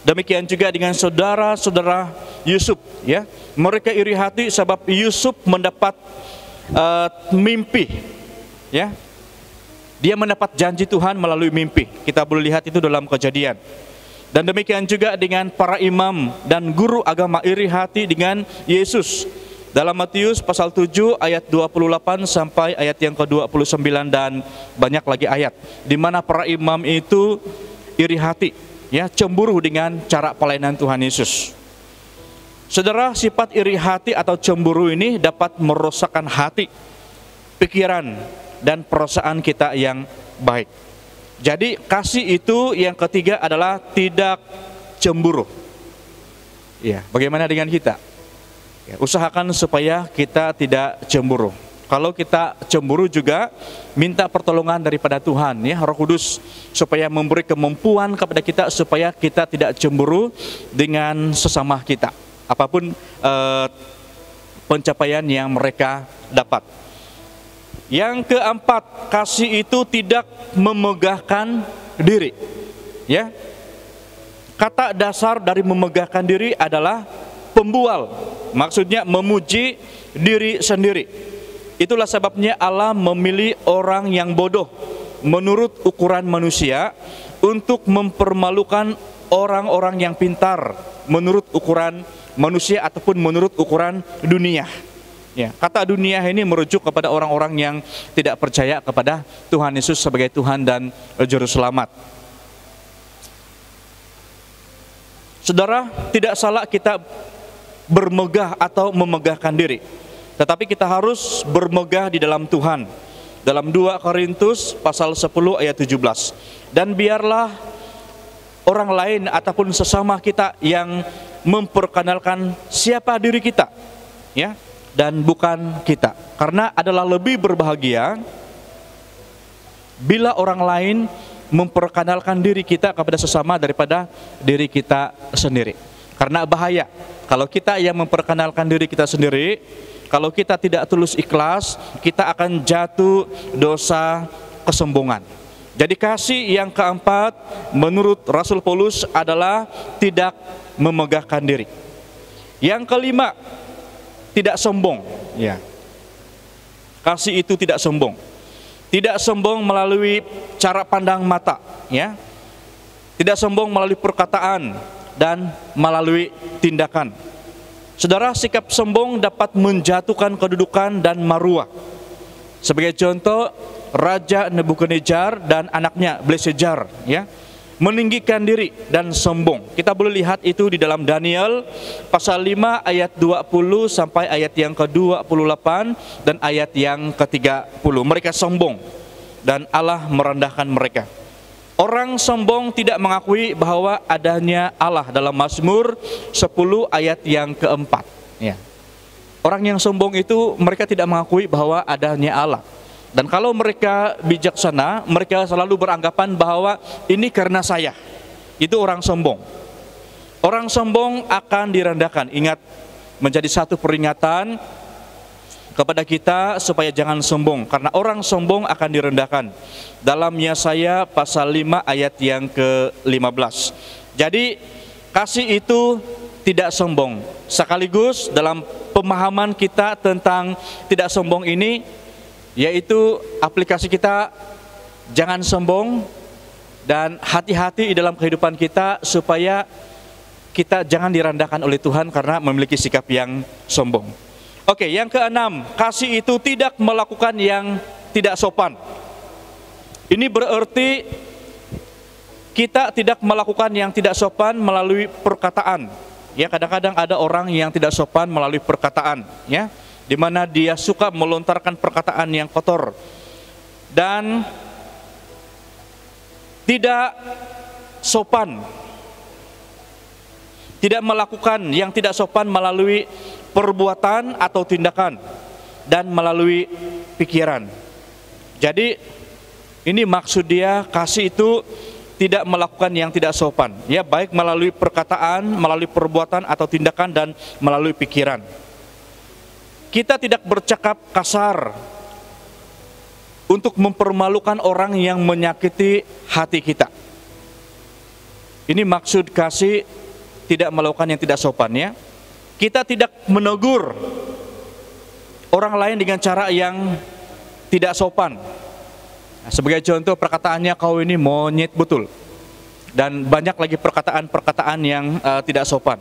Demikian juga dengan saudara-saudara Yusuf, ya. Mereka iri hati sebab Yusuf mendapat mimpi, ya. Dia mendapat janji Tuhan melalui mimpi. Kita boleh lihat itu dalam Kejadian. Dan demikian juga dengan para imam dan guru agama iri hati dengan Yesus. Dalam Matius pasal 7 ayat 28 sampai ayat yang ke-29 dan banyak lagi ayat di mana para imam itu iri hati, ya, cemburu dengan cara pelayanan Tuhan Yesus. Saudara, sifat iri hati atau cemburu ini dapat merosakkan hati, pikiran, dan perasaan kita yang baik. Jadi kasih itu yang ketiga adalah tidak cemburu. Ya, bagaimana dengan kita? Ya, usahakan supaya kita tidak cemburu. Kalau kita cemburu juga minta pertolongan daripada Tuhan, ya, Roh Kudus, supaya memberi kemampuan kepada kita supaya kita tidak cemburu dengan sesama kita, apapun pencapaian yang mereka dapat. Yang keempat, kasih itu tidak memegahkan diri. Ya, kata dasar dari memegahkan diri adalah pembual, maksudnya memuji diri sendiri. Itulah sebabnya Allah memilih orang yang bodoh menurut ukuran manusia untuk mempermalukan orang-orang yang pintar menurut ukuran manusia ataupun menurut ukuran dunia. Ya, kata dunia ini merujuk kepada orang-orang yang tidak percaya kepada Tuhan Yesus sebagai Tuhan dan Juru Selamat. Saudara, tidak salah kita bermegah atau memegahkan diri, tetapi kita harus bermegah di dalam Tuhan. Dalam 2 Korintus pasal 10 ayat 17. Dan biarlah orang lain ataupun sesama kita yang memperkenalkan siapa diri kita, ya, dan bukan kita. Karena adalah lebih berbahagia bila orang lain memperkenalkan diri kita kepada sesama daripada diri kita sendiri. Karena bahaya kalau kita yang memperkenalkan diri kita sendiri, kalau kita tidak tulus ikhlas, kita akan jatuh dosa kesombongan. Jadi kasih yang keempat menurut Rasul Paulus adalah tidak memegahkan diri. Yang kelima, tidak sombong. Ya. Kasih itu tidak sombong. Tidak sombong melalui cara pandang mata, ya. Tidak sombong melalui perkataan dan melalui tindakan. Saudara, sikap sombong dapat menjatuhkan kedudukan dan maruah. Sebagai contoh, Raja Nebukadnezar dan anaknya Belshazzar, ya, meninggikan diri dan sombong. Kita boleh lihat itu di dalam Daniel pasal 5 ayat 20 sampai ayat yang ke-28 dan ayat yang ke-30. Mereka sombong dan Allah merendahkan mereka. Orang sombong tidak mengakui bahwa adanya Allah dalam Mazmur 10 ayat yang ke-4. Ya. Orang yang sombong itu mereka tidak mengakui bahwa adanya Allah. Dan kalau mereka bijaksana, mereka selalu beranggapan bahwa ini karena saya. Itu orang sombong. Orang sombong akan direndahkan. Ingat, menjadi satu peringatan kepada kita supaya jangan sombong. Karena orang sombong akan direndahkan. Dalam Yesaya pasal 5 ayat yang ke-15. Jadi kasih itu tidak sombong. Sekaligus dalam pemahaman kita tentang tidak sombong ini, yaitu aplikasi kita jangan sombong dan hati-hati di dalam kehidupan kita supaya kita jangan direndahkan oleh Tuhan karena memiliki sikap yang sombong. Oke, yang keenam, kasih itu tidak melakukan yang tidak sopan. Ini berarti kita tidak melakukan yang tidak sopan melalui perkataan. Ya, kadang-kadang ada orang yang tidak sopan melalui perkataan, ya, di mana dia suka melontarkan perkataan yang kotor dan tidak sopan, tidak melakukan yang tidak sopan melalui perbuatan atau tindakan dan melalui pikiran. Jadi ini maksud dia, kasih itu tidak melakukan yang tidak sopan, ya, baik melalui perkataan, melalui perbuatan atau tindakan dan melalui pikiran. Kita tidak bercakap kasar untuk mempermalukan orang yang menyakiti hati kita. Ini maksud kasih tidak melakukan yang tidak sopan, ya. Kita tidak menegur orang lain dengan cara yang tidak sopan. Nah, sebagai contoh perkataannya, kau ini monyet betul. Dan banyak lagi perkataan-perkataan yang tidak sopan.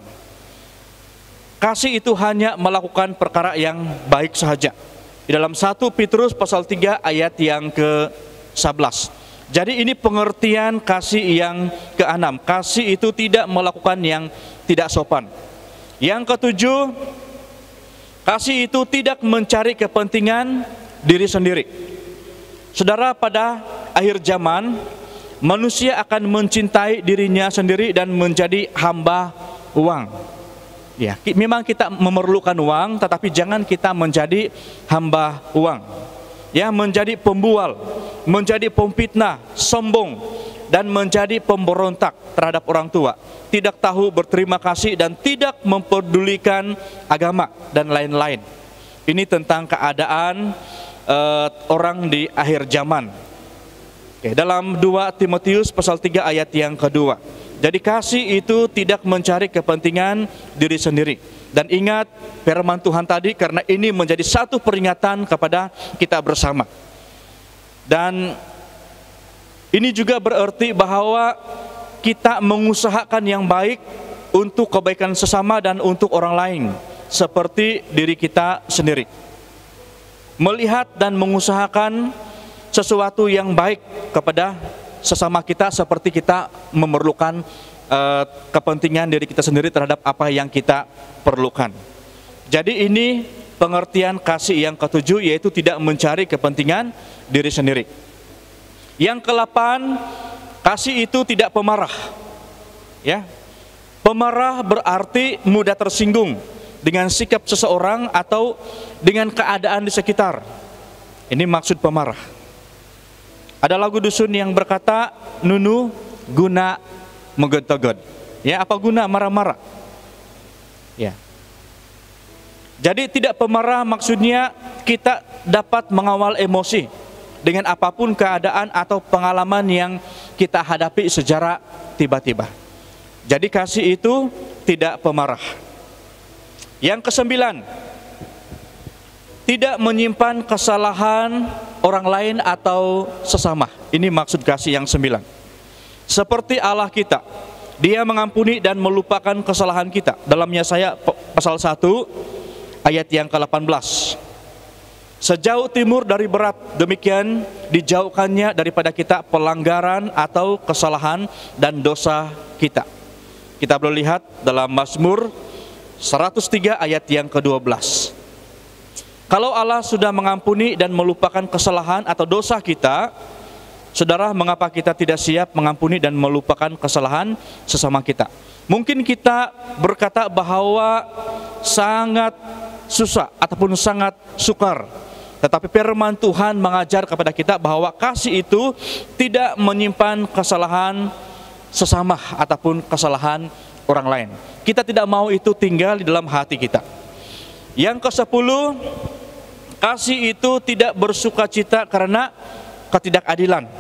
Kasih itu hanya melakukan perkara yang baik saja. Di dalam 1 Petrus pasal 3 ayat yang ke-11. Jadi ini pengertian kasih yang ke-6. Kasih itu tidak melakukan yang tidak sopan. Yang ke-7, kasih itu tidak mencari kepentingan diri sendiri. Saudara, pada akhir zaman manusia akan mencintai dirinya sendiri dan menjadi hamba uang. Ya, memang kita memerlukan uang, tetapi jangan kita menjadi hamba uang. Ya, menjadi pembual, menjadi pemfitnah, sombong, dan menjadi pemberontak terhadap orang tua. Tidak tahu berterima kasih dan tidak mempedulikan agama dan lain-lain. Ini tentang keadaan orang di akhir zaman. Oke, dalam 2 Timotius pasal 3 ayat yang kedua. Jadi kasih itu tidak mencari kepentingan diri sendiri. Dan ingat firman Tuhan tadi, karena ini menjadi satu peringatan kepada kita bersama. Dan ini juga berarti bahwa kita mengusahakan yang baik untuk kebaikan sesama dan untuk orang lain, seperti diri kita sendiri. Melihat dan mengusahakan sesuatu yang baik kepada sesama kita seperti kita memerlukan kepentingan diri kita sendiri terhadap apa yang kita perlukan. Jadi ini pengertian kasih yang ketujuh, yaitu tidak mencari kepentingan diri sendiri. Yang ke-8, kasih itu tidak pemarah. Ya. Pemarah berarti mudah tersinggung dengan sikap seseorang atau dengan keadaan di sekitar. Ini maksud pemarah. Ada lagu dusun yang berkata, nunu guna megod-tegod. Ya, apa guna marah-marah? Ya. Jadi tidak pemarah maksudnya kita dapat mengawal emosi dengan apapun keadaan atau pengalaman yang kita hadapi secara tiba-tiba. Jadi kasih itu tidak pemarah. Yang ke-9, tidak menyimpan kesalahan orang lain atau sesama. Ini maksud kasih yang 9. Seperti Allah kita, Dia mengampuni dan melupakan kesalahan kita. Dalam Yesaya pasal 1 ayat yang ke-18. Sejauh timur dari barat, demikian dijauhkannya daripada kita pelanggaran atau kesalahan dan dosa kita. Kita boleh lihat dalam Mazmur 103 ayat yang ke-12. Kalau Allah sudah mengampuni dan melupakan kesalahan atau dosa kita, saudara, mengapa kita tidak siap mengampuni dan melupakan kesalahan sesama kita? Mungkin kita berkata bahwa sangat susah ataupun sangat sukar, tetapi firman Tuhan mengajar kepada kita bahwa kasih itu tidak menyimpan kesalahan sesama ataupun kesalahan orang lain. Kita tidak mau itu tinggal di dalam hati kita. Yang ke-10, kasih itu tidak bersukacita karena ketidakadilan.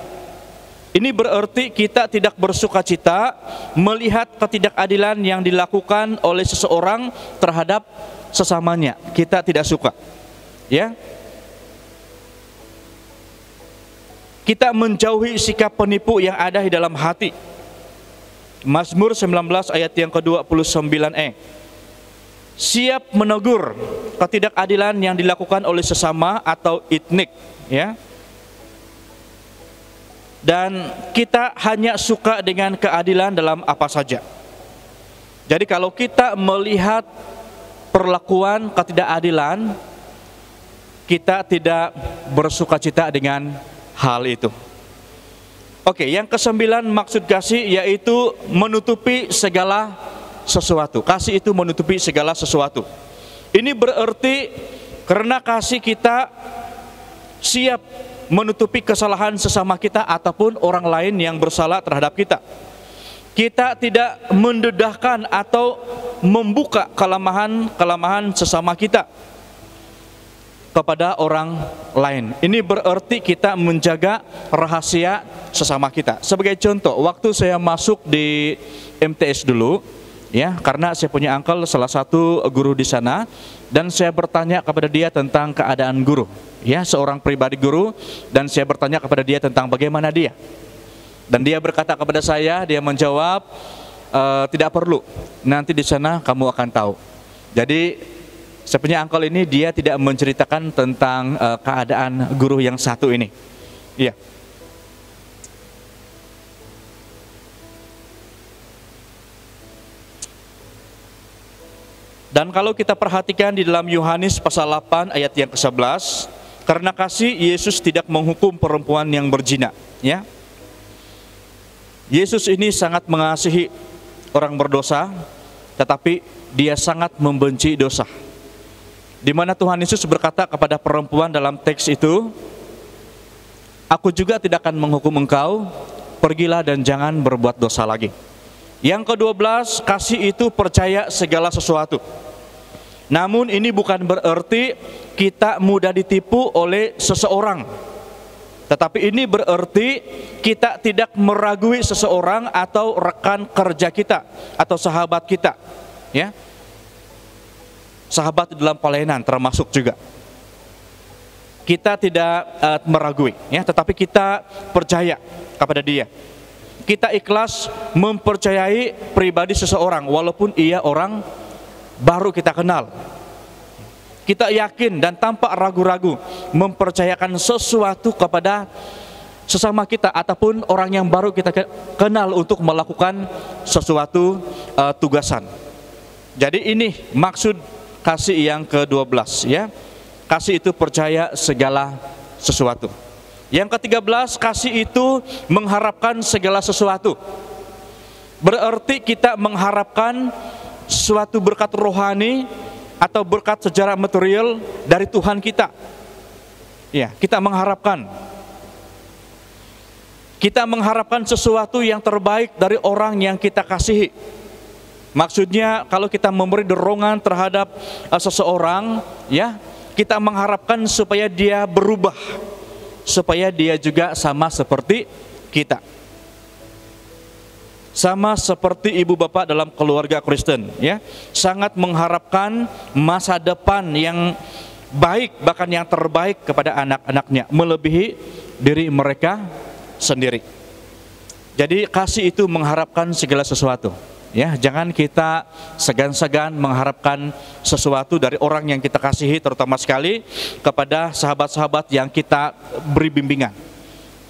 Ini berarti kita tidak bersukacita melihat ketidakadilan yang dilakukan oleh seseorang terhadap sesamanya. Kita tidak suka. Ya. Kita menjauhi sikap penipu yang ada di dalam hati. Mazmur 19 ayat yang ke-29e. Siap menegur ketidakadilan yang dilakukan oleh sesama atau etnik, ya. Dan kita hanya suka dengan keadilan dalam apa saja. Jadi kalau kita melihat perlakuan ketidakadilan, kita tidak bersukacita dengan hal itu. Oke, yang ke-9 maksud kasih yaitu menutupi segala sesuatu. Kasih itu menutupi segala sesuatu. Ini berarti karena kasih kita siap menutupi kesalahan sesama kita ataupun orang lain yang bersalah terhadap kita. Kita tidak mendedahkan atau membuka kelemahan sesama kita kepada orang lain. Ini berarti kita menjaga rahasia sesama kita. Sebagai contoh, waktu saya masuk di MTS dulu, ya, karena saya punya uncle salah satu guru di sana, dan saya bertanya kepada dia tentang keadaan guru, ya, seorang pribadi guru, dan saya bertanya kepada dia tentang bagaimana dia, dan dia berkata kepada saya, dia menjawab, tidak perlu, nanti di sana kamu akan tahu. Jadi saya punya uncle ini dia tidak menceritakan tentang keadaan guru yang satu ini, iya. Dan kalau kita perhatikan di dalam Yohanes pasal 8 ayat yang ke-11, karena kasih Yesus tidak menghukum perempuan yang berzina, ya. Yesus ini sangat mengasihi orang berdosa, tetapi dia sangat membenci dosa. Di mana Tuhan Yesus berkata kepada perempuan dalam teks itu, "Aku juga tidak akan menghukum engkau, pergilah dan jangan berbuat dosa lagi." Yang ke-12, kasih itu percaya segala sesuatu. Namun ini bukan berarti kita mudah ditipu oleh seseorang. Tetapi ini berarti kita tidak meragui seseorang atau rekan kerja kita atau sahabat kita, ya. Sahabat dalam pelayanan termasuk juga. Kita tidak meragui, ya, tetapi kita percaya kepada dia. Kita ikhlas mempercayai pribadi seseorang walaupun ia orang baru kita kenal. Kita yakin dan tanpa ragu-ragu mempercayakan sesuatu kepada sesama kita ataupun orang yang baru kita kenal untuk melakukan sesuatu tugasan. Jadi ini maksud kasih yang ke-12, ya. Kasih itu percaya segala sesuatu. Yang ke-13, kasih itu mengharapkan segala sesuatu. Berarti kita mengharapkan suatu berkat rohani atau berkat secara material dari Tuhan kita. Ya, kita mengharapkan. Kita mengharapkan sesuatu yang terbaik dari orang yang kita kasihi. Maksudnya kalau kita memberi dorongan terhadap seseorang, ya, kita mengharapkan supaya dia berubah, supaya dia juga sama seperti kita. Sama seperti ibu bapak dalam keluarga Kristen, ya, sangat mengharapkan masa depan yang baik, bahkan yang terbaik kepada anak-anaknya, melebihi diri mereka sendiri. Jadi kasih itu mengharapkan segala sesuatu. Ya, jangan kita segan-segan mengharapkan sesuatu dari orang yang kita kasihi, terutama sekali kepada sahabat-sahabat yang kita beri bimbingan.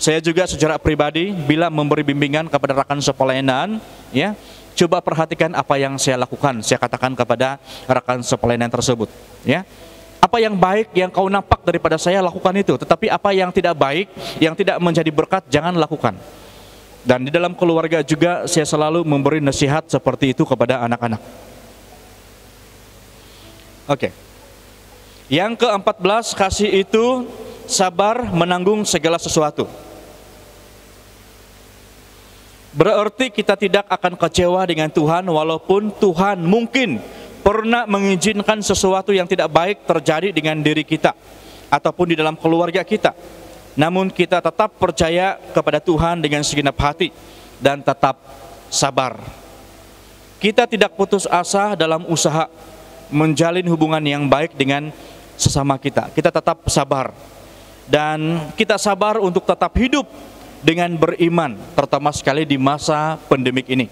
Saya juga secara pribadi bila memberi bimbingan kepada rekan sepelayanan, ya, coba perhatikan apa yang saya lakukan. Saya katakan kepada rekan sepelayanan tersebut, ya, apa yang baik yang kau nampak daripada saya, lakukan itu. Tetapi apa yang tidak baik, yang tidak menjadi berkat, jangan lakukan. Dan di dalam keluarga juga saya selalu memberi nasihat seperti itu kepada anak-anak. Oke. Yang ke-14, kasih itu sabar menanggung segala sesuatu. Berarti kita tidak akan kecewa dengan Tuhan walaupun Tuhan mungkin pernah mengizinkan sesuatu yang tidak baik terjadi dengan diri kita ataupun di dalam keluarga kita. Namun kita tetap percaya kepada Tuhan dengan segenap hati dan tetap sabar. Kita tidak putus asa dalam usaha menjalin hubungan yang baik dengan sesama kita. Kita tetap sabar. Dan kita sabar untuk tetap hidup dengan beriman, terutama sekali di masa pandemik ini.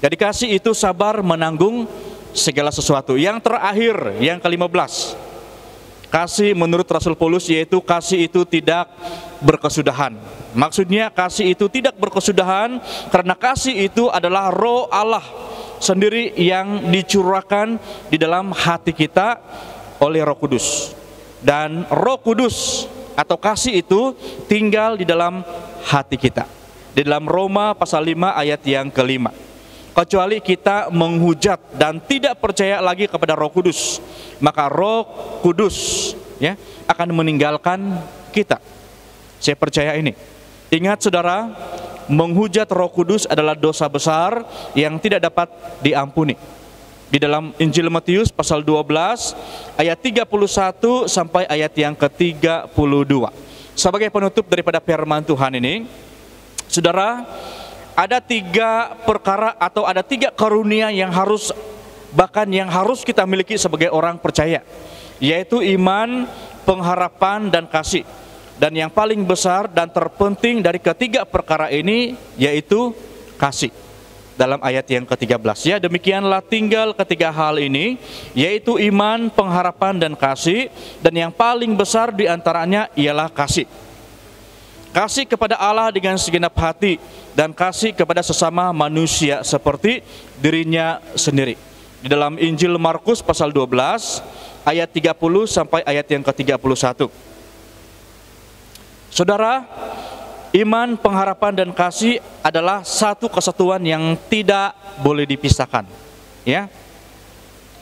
Jadi kasih itu sabar menanggung segala sesuatu. Yang terakhir, yang ke-15. Kasih menurut Rasul Paulus yaitu kasih itu tidak berkesudahan. Maksudnya kasih itu tidak berkesudahan karena kasih itu adalah roh Allah sendiri yang dicurahkan di dalam hati kita oleh Roh Kudus. Dan Roh Kudus atau kasih itu tinggal di dalam hati kita. Di dalam Roma pasal 5 ayat yang ke-5. Kecuali kita menghujat dan tidak percaya lagi kepada Roh Kudus, maka Roh Kudus, ya, akan meninggalkan kita. Saya percaya ini. Ingat saudara, menghujat Roh Kudus adalah dosa besar yang tidak dapat diampuni. Di dalam Injil Matius pasal 12 ayat 31 sampai ayat yang ke-32. Sebagai penutup daripada firman Tuhan ini, saudara, ada 3 perkara atau ada 3 karunia yang harus, bahkan yang harus kita miliki sebagai orang percaya, yaitu iman, pengharapan, dan kasih. Dan yang paling besar dan terpenting dari ketiga perkara ini yaitu kasih. Dalam ayat yang ke-13, ya, demikianlah tinggal ketiga hal ini, yaitu iman, pengharapan, dan kasih. Dan yang paling besar di antaranya ialah kasih. Kasih kepada Allah dengan segenap hati dan kasih kepada sesama manusia seperti dirinya sendiri. Di dalam Injil Markus pasal 12 ayat 30 sampai ayat yang ke-31. Saudara, iman, pengharapan, dan kasih adalah satu kesatuan yang tidak boleh dipisahkan. Ya.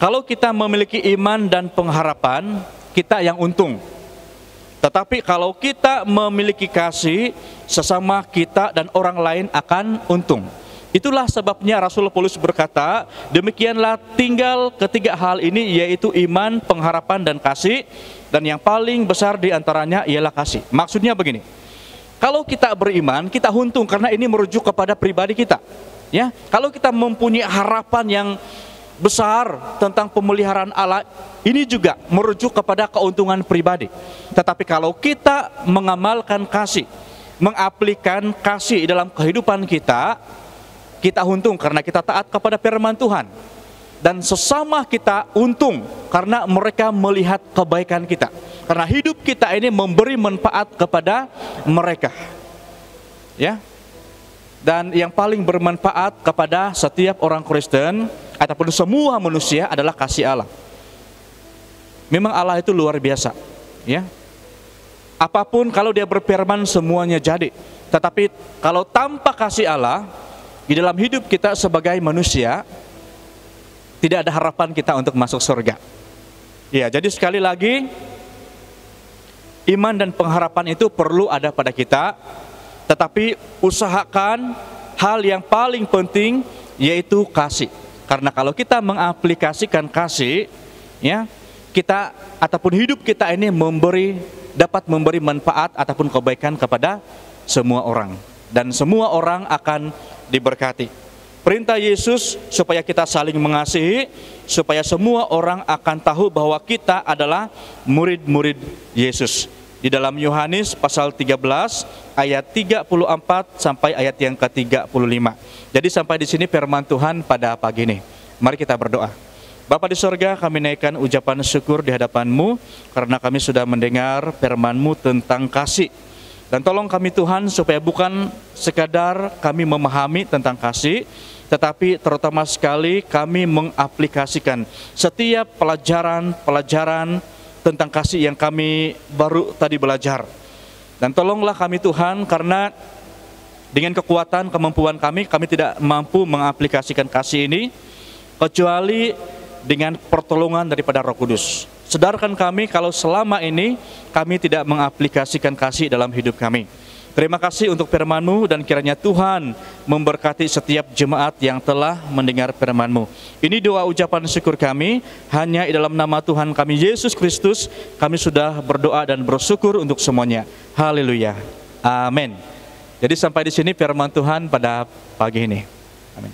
Kalau kita memiliki iman dan pengharapan, kita yang untung. Tetapi kalau kita memiliki kasih, sesama kita dan orang lain akan untung. Itulah sebabnya Rasul Paulus berkata, demikianlah tinggal ketiga hal ini, yaitu iman, pengharapan, dan kasih. Dan yang paling besar di antaranya ialah kasih. Maksudnya begini, kalau kita beriman, kita untung karena ini merujuk kepada pribadi kita. Ya, kalau kita mempunyai harapan yang besar tentang pemeliharaan Allah, ini juga merujuk kepada keuntungan pribadi. Tetapi kalau kita mengamalkan kasih, mengaplikan kasih dalam kehidupan kita, kita untung karena kita taat kepada firman Tuhan. Dan sesama kita untung karena mereka melihat kebaikan kita. Karena hidup kita ini memberi manfaat kepada mereka. Ya. Dan yang paling bermanfaat kepada setiap orang Kristen ataupun semua manusia adalah kasih Allah. Memang Allah itu luar biasa, ya. Apapun kalau dia berfirman semuanya jadi. Tetapi kalau tanpa kasih Allah di dalam hidup kita sebagai manusia, tidak ada harapan kita untuk masuk surga. Ya, jadi sekali lagi, iman dan pengharapan itu perlu ada pada kita. Tetapi usahakan hal yang paling penting, yaitu kasih. Karena kalau kita mengaplikasikan kasih, ya, kita ataupun hidup kita ini dapat memberi manfaat ataupun kebaikan kepada semua orang, dan semua orang akan diberkati. Perintah Yesus supaya kita saling mengasihi, supaya semua orang akan tahu bahwa kita adalah murid-murid Yesus. Di dalam Yohanes pasal 13 ayat 34 sampai ayat yang ke-35. Jadi sampai di sini firman Tuhan pada pagi ini. Mari kita berdoa. Bapa di sorga, kami naikkan ucapan syukur di hadapan-Mu karena kami sudah mendengar firman-Mu tentang kasih. Dan tolong kami Tuhan supaya bukan sekadar kami memahami tentang kasih, tetapi terutama sekali kami mengaplikasikan setiap pelajaran tentang kasih yang kami baru tadi belajar. Dan tolonglah kami Tuhan, karena dengan kekuatan kemampuan kami tidak mampu mengaplikasikan kasih ini kecuali dengan pertolongan daripada Roh Kudus. Sadarkan kami kalau selama ini kami tidak mengaplikasikan kasih dalam hidup kami. Terima kasih untuk firman-Mu, dan kiranya Tuhan memberkati setiap jemaat yang telah mendengar firman-Mu. Ini doa ucapan syukur kami, hanya di dalam nama Tuhan kami Yesus Kristus, kami sudah berdoa dan bersyukur untuk semuanya. Haleluya. Amin. Jadi sampai di sini firman Tuhan pada pagi ini. Amin.